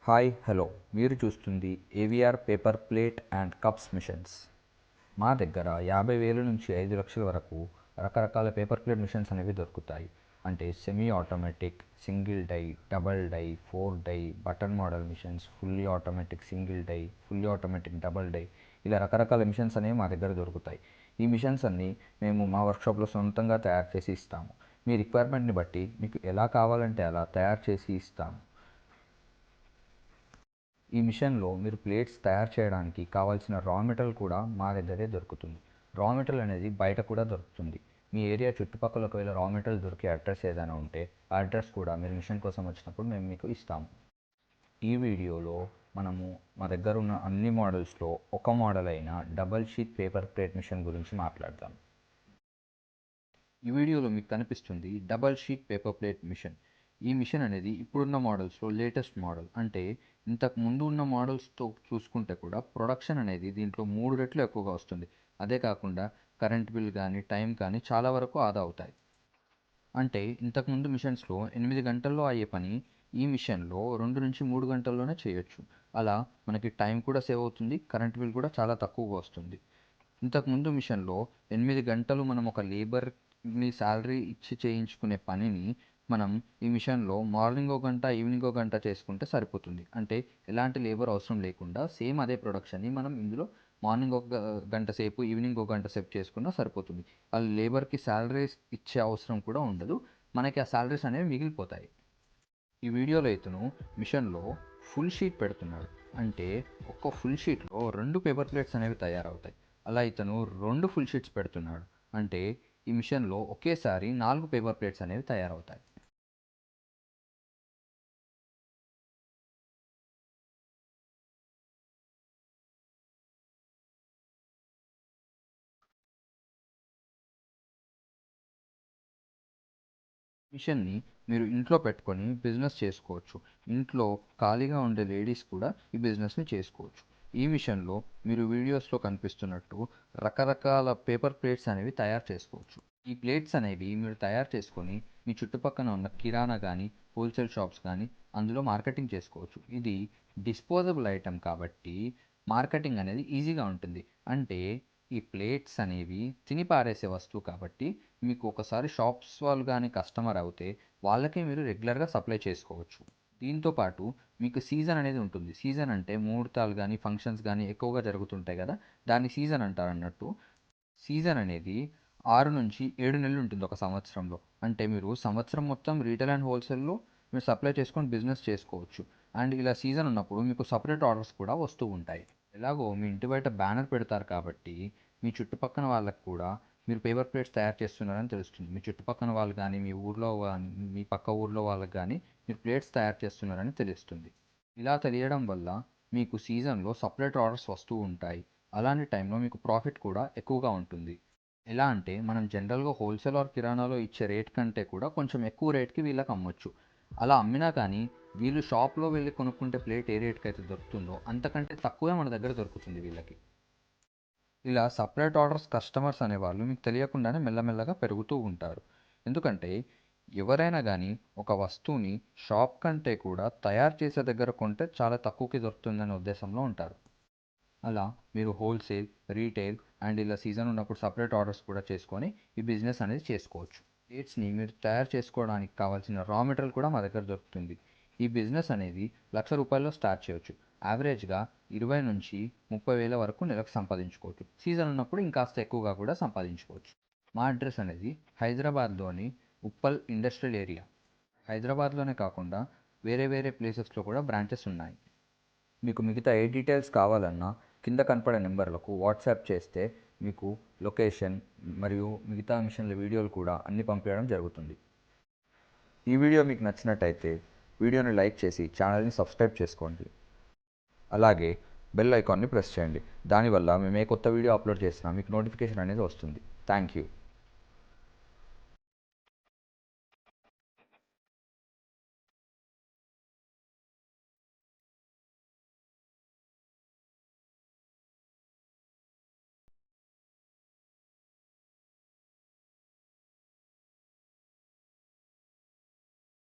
Hi hello మీరు చూస్తుంది AVR paper plate and cups machines. మా దగ్గర 50,000 నుంచి 5 లక్షల వరకు రకరకాల పేపర్ ప్లేట్ మిషన్స్ అనేవి దొరుకుతాయి. అంటే semi automatic, single die, double die, 4 die, button model machines, fully automatic single die, fully automatic double die, ఇలా రకరకాల మిషన్స్ అనేవి మా దగ్గర దొరుకుతాయి. ఈ మిషన్స్ అన్నీ మేము మా వర్క్షాప్లో సొంతంగా తయారు చేసి ఇస్తాము. మీ రిక్వైర్మెంట్ని బట్టి మీకు ఎలా కావాలంటే అలా తయారు చేసి ఇస్తాము. ఈ మిషన్లో మీరు ప్లేట్స్ తయారు చేయడానికి కావాల్సిన రా మెటీరియల్ కూడా మా దగ్గరే దొరుకుతుంది. రా మెటీరియల్ అనేది బయట కూడా దొరుకుతుంది. మీ ఏరియా చుట్టుపక్కల ఒకవేళ రా మెటీరియల్ దొరికే అడ్రస్ ఏదైనా ఉంటే ఆ అడ్రస్ కూడా మీరు మిషన్ కోసం వచ్చినప్పుడు మేము మీకు ఇస్తాము. ఈ వీడియోలో మనము మా దగ్గర ఉన్న అన్ని మోడల్స్లో ఒక మోడల్ అయిన double sheet paper plate machine గురించి మాట్లాడదాం. ఈ వీడియోలో మీకు కనిపిస్తుంది double sheet paper plate machine. ఈ మిషన్ అనేది ఇప్పుడున్న మోడల్స్లో లేటెస్ట్ మోడల్. అంటే ఇంతకు ముందు ఉన్న మోడల్స్తో చూసుకుంటే కూడా ప్రొడక్షన్ అనేది దీంట్లో 3 రెట్లు ఎక్కువగా వస్తుంది. అదే కాకుండా కరెంట్ బిల్ కానీ టైం కానీ చాలా వరకు ఆదా అవుతాయి. అంటే ఇంతకుముందు మిషన్స్లో 8 గంటల్లో అయ్యే పని ఈ మిషన్లో 2 నుంచి 3 గంటల్లోనే చేయొచ్చు. అలా మనకి టైం కూడా సేవ్ అవుతుంది, కరెంట్ బిల్ కూడా చాలా తక్కువగా వస్తుంది. ఇంతకుముందు మిషన్లో 8 గంటలు మనం ఒక లేబర్ని శాలరీ ఇచ్చి చేయించుకునే పనిని మనం ఈ మిషన్లో మార్నింగ్ ఒక గంట, ఈవినింగ్ ఒక గంట చేసుకుంటే సరిపోతుంది. అంటే ఎలాంటి లేబర్ అవసరం లేకుండా సేమ్ అదే ప్రొడక్షన్ని మనం ఇందులో మార్నింగ్ ఒక గంట సేపు, ఈవినింగ్ ఒక గంట సేపు చేసుకున్నా సరిపోతుంది. ఆ లేబర్కి శాలరీస్ ఇచ్చే అవసరం కూడా ఉండదు. మనకి ఆ శాలరీస్ అనేవి మిగిలిపోతాయి. ఈ వీడియోలో ఇతను మిషన్లో ఫుల్ షీట్ పెడుతున్నాడు. అంటే ఒక్క ఫుల్ షీట్లో 2 పేపర్ ప్లేట్స్ అనేవి తయారవుతాయి. అలా ఇతను 2 ఫుల్ షీట్స్ పెడుతున్నాడు. అంటే ఈ మిషన్లో ఒకేసారి 4 పేపర్ ప్లేట్స్ అనేవి తయారవుతాయి. మిషన్ని మీరు ఇంట్లో పెట్టుకొని బిజినెస్ చేసుకోవచ్చు. ఇంట్లో ఖాళీగా ఉండే లేడీస్ కూడా ఈ బిజినెస్ని చేసుకోవచ్చు. ఈ మిషన్లో మీరు వీడియోస్లో కనిపిస్తున్నట్టు రకరకాల పేపర్ ప్లేట్స్ అనేవి తయారు చేసుకోవచ్చు. ఈ ప్లేట్స్ అనేవి మీరు తయారు చేసుకొని మీ చుట్టుపక్కల ఉన్న కిరాణా కానీ, హోల్సేల్ షాప్స్ కానీ అందులో మార్కెటింగ్ చేసుకోవచ్చు. ఇది డిస్పోజబుల్ ఐటెం కాబట్టి మార్కెటింగ్ అనేది ఈజీగా ఉంటుంది. అంటే ఈ ప్లేట్స్ అనేవి తిని పారేసే వస్తువు కాబట్టి మీకు ఒకసారి షాప్స్ వాళ్ళు కానీ కస్టమర్ అవుతే వాళ్ళకే మీరు రెగ్యులర్గా సప్లై చేసుకోవచ్చు. దీంతో పాటు మీకు సీజన్ అనేది ఉంటుంది. సీజన్ అంటే ముహూర్తాలు కానీ, ఫంక్షన్స్ కానీ ఎక్కువగా జరుగుతుంటాయి కదా, దాన్ని సీజన్ అంటారు అన్నట్టు. సీజన్ అనేది 6 నుంచి 7 నెలలు ఉంటుంది ఒక సంవత్సరంలో. అంటే మీరు సంవత్సరం మొత్తం రీటైల్ అండ్ హోల్సేల్లో మీరు సప్లై చేసుకొని బిజినెస్ చేసుకోవచ్చు. అండ్ ఇలా సీజన్ ఉన్నప్పుడు మీకు సపరేట్ ఆర్డర్స్ కూడా వస్తూ ఉంటాయి. ఎలాగో మీ ఇంటి బయట బ్యానర్ పెడతారు కాబట్టి మీ చుట్టుపక్కన వాళ్ళకి కూడా మీరు పేపర్ ప్లేట్స్ తయారు చేస్తున్నారని తెలుస్తుంది. మీ చుట్టుపక్కన వాళ్ళు కానీ, మీ ఊర్లో కానీ, మీ పక్క ఊర్లో వాళ్ళకి కానీ మీరు ప్లేట్స్ తయారు చేస్తున్నారని తెలుస్తుంది. ఇలా తెలియడం వల్ల మీకు సీజన్లో సపరేట్ ఆర్డర్స్ వస్తూ ఉంటాయి. అలాంటి టైంలో మీకు ప్రాఫిట్ కూడా ఎక్కువగా ఉంటుంది. ఎలా అంటే మనం జనరల్గా హోల్సేల్ ఆర్ కిరాణాలో ఇచ్చే రేట్ కంటే కూడా కొంచెం ఎక్కువ రేట్కి వీళ్ళకి అమ్మొచ్చు. అలా అమ్మినా కానీ వీళ్ళు షాప్లో వెళ్ళి కొనుక్కుంటే ప్లేట్ ఏ రేట్కి అయితే దొరుకుతుందో అంతకంటే తక్కువే మన దగ్గర దొరుకుతుంది వీళ్ళకి. ఇలా సపరేట్ ఆర్డర్స్ కస్టమర్స్ అనేవాళ్ళు మీకు తెలియకుండానే మెల్లమెల్లగా పెరుగుతూ ఉంటారు. ఎందుకంటే ఎవరైనా కానీ ఒక వస్తువుని షాప్ కంటే కూడా తయారు చేసే దగ్గర కొంటే చాలా తక్కువకి దొరుకుతుందనే ఉద్దేశంలో ఉంటారు. అలా మీరు హోల్సేల్, రీటైల్ అండ్ ఇలా సీజన్ ఉన్నప్పుడు సపరేట్ ఆర్డర్స్ కూడా చేసుకొని ఈ బిజినెస్ అనేది చేసుకోవచ్చు. ప్లేట్స్ని మీరు తయారు చేసుకోవడానికి కావాల్సిన రా మెటీరియల్ కూడా మా దగ్గర దొరుకుతుంది. ఈ బిజినెస్ అనేది ₹1,00,000 స్టార్ట్ చేయొచ్చు. యావరేజ్గా 20 నుంచి 30,000 వరకు నెలకు సంపాదించుకోవచ్చు. సీజన్ ఉన్నప్పుడు ఇంకాస్త ఎక్కువగా కూడా సంపాదించుకోవచ్చు. మా అడ్రస్ అనేది హైదరాబాద్లోని ఉప్పల్ ఇండస్ట్రియల్ ఏరియా. హైదరాబాద్లోనే కాకుండా వేరే వేరే ప్లేసెస్లో కూడా బ్రాంచెస్ ఉన్నాయి. మీకు మిగతా ఏ డీటెయిల్స్ కావాలన్నా కింద కనపడే నెంబర్లకు వాట్సాప్ చేస్తే మీకు లొకేషన్ మరియు మిగతా మిషన్ల వీడియోలు కూడా అన్నీ పంపించడం జరుగుతుంది. ఈ వీడియో మీకు నచ్చినట్టయితే వీడియోని లైక్ చేసి ఛానల్ని సబ్స్క్రైబ్ చేసుకోండి. అలాగే బెల్ ఐకాన్ని ప్రెస్ చేయండి. దానివల్ల మేము ఏ కొత్త వీడియో అప్లోడ్ చేసినా మీకు నోటిఫికేషన్ అనేది వస్తుంది. Thank you.